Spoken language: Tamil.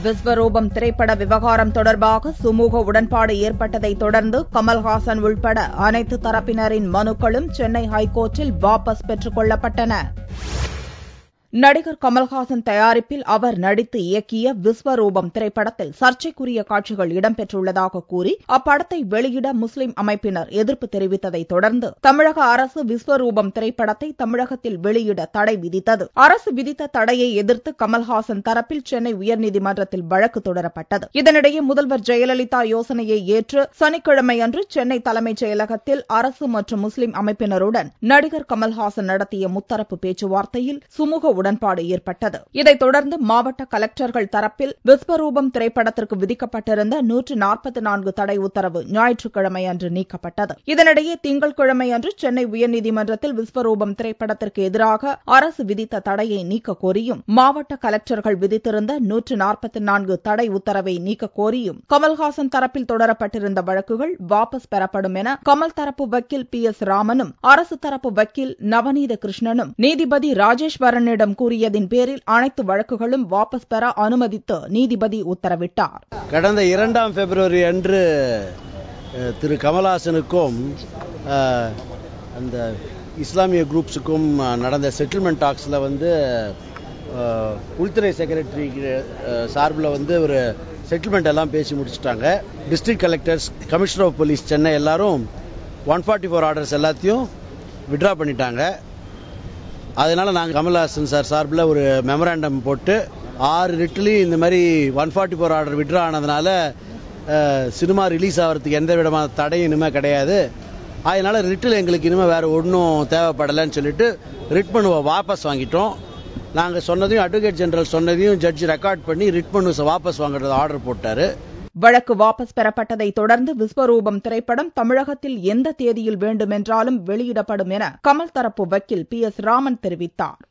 விஸ்வரூபம் திரைப்பட விவகாரம் தொடர்பாக சுமூக உடன்பாடு ஏற்பட்டதை தொடர்ந்து கமல்ஹாசன் உள்பட அனைத்து தரப்பினரின் மனுக்களும் சென்னை ஹைகோர்ட்டில் வாபஸ் பெற்றுக் கொள்ளப்பட்டன. நடிகர் கமல்ஹாசன் தயாரிப்பில் அவர் நடித்து இயக்கிய விஸ்வரூபம் திரைப்படத்தில் சர்ச்சைக்குரிய காட்சிகள் இடம்பெற்றுள்ளதாக கூறி அப்படத்தை வெளியிட முஸ்லிம் அமைப்பினர் எதிர்ப்பு தெரிவித்ததை தொடர்ந்து தமிழக அரசு விஸ்வரூபம் திரைப்படத்தை தமிழகத்தில் வெளியிட தடை விதித்தது. அரசு விதித்த தடையை எதிர்த்து கமல்ஹாசன் தரப்பில் சென்னை உயர்நீதிமன்றத்தில் வழக்கு தொடரப்பட்டது. இதனிடையே முதல்வர் ஜெயலலிதா யோசனையை ஏற்று சனிக்கிழமையன்று சென்னை தலைமைச் செயலகத்தில் அரசு மற்றும் முஸ்லிம் அமைப்பினருடன் நடிகர் கமல்ஹாசன் நடத்திய முத்தரப்பு பேச்சுவார்த்தையில் சுமூக உடன்பாடு ஏற்பட்டது. இதைத் தொடர்ந்து மாவட்ட கலெக்டர்கள் தரப்பில் விஸ்வரூபம் திரைப்படத்திற்கு விதிக்கப்பட்டிருந்த 144 தடை உத்தரவு ஞாயிற்றுக்கிழமை அன்று நீக்கப்பட்டது. இதனிடையே திங்கட்கிழமை அன்று சென்னை உயர்நீதிமன்றத்தில் விஸ்வரூபம் திரைப்படத்திற்கு எதிராக அரசு விதித்த தடையை நீக்க கோரியும் மாவட்ட கலெக்டர்கள் விதித்திருந்த 144 தடை உத்தரவை நீக்க கோரியும் கமல்ஹாசன் தரப்பில் தொடரப்பட்டிருந்த வழக்குகள் வாபஸ் பெறப்படும் என கமல் தரப்பு வக்கீல் PS ராமனும் அரசு தரப்பு வக்கீல் நவநீத கிருஷ்ணனும் நீதிபதி ராஜேஸ்வரனிடம் கூறியதின் பேரில் அனைத்து வழக்குகளும் வாபஸ் பெற அனுமதித்து நீதிபதி உத்தரவிட்டார். கடந்த 2 பிப்ரவரி அன்று திரு கமல்ஹாசனுக்கும் அந்த இஸ்லாமிய குரூப்ஸுக்கும் நடந்த செட்டில்மெண்ட் டாக்ஸ்ல உள்துறை செக்ரட்டரி சார்பில் ஒரு செட்டில்மெண்ட் எல்லாம் பேசி முடிச்சுட்டாங்க. District collectors, commissioner of police Chennai எல்லாரும் 144 ஆர்டர்ஸ் எல்லாத்தையும் வித்ட்ரா பண்ணிட்டாங்க. அதனால நாங்கள் கமல்ஹாசன் சார் சார்பில் ஒரு மெமராண்டம் போட்டு 6 ரிட்லையும் இந்த மாதிரி 144 ஆர்டர் வித்ட்ரா ஆனதுனால சினிமா ரிலீஸ் ஆகிறதுக்கு எந்த விதமான தடையும் இனிமேல் கிடையாது. அதனால ரிட்டில் எங்களுக்கு இனிமேல் வேற ஒன்றும் தேவைப்படலைன்னு சொல்லிட்டு ரிட் மனுவை வாபஸ் வாங்கிட்டோம். நாங்கள் சொன்னதையும் அட்வொகேட் ஜெனரல் சொன்னதையும் ஜட்ஜ் ரெக்கார்ட் பண்ணி ரிட் மனுவை வாபஸ் வாங்குறது ஆர்டர் போட்டாரு. வழக்கு வாபஸ் பெறப்பட்டதை தொடர்ந்து விஸ்வரூபம் திரைப்படம் தமிழகத்தில் எந்த தேதியில் வேண்டுமென்றாலும் வெளியிடப்படும் என கமல் தரப்பு வக்கீல் PS ராமன் தெரிவித்தார்.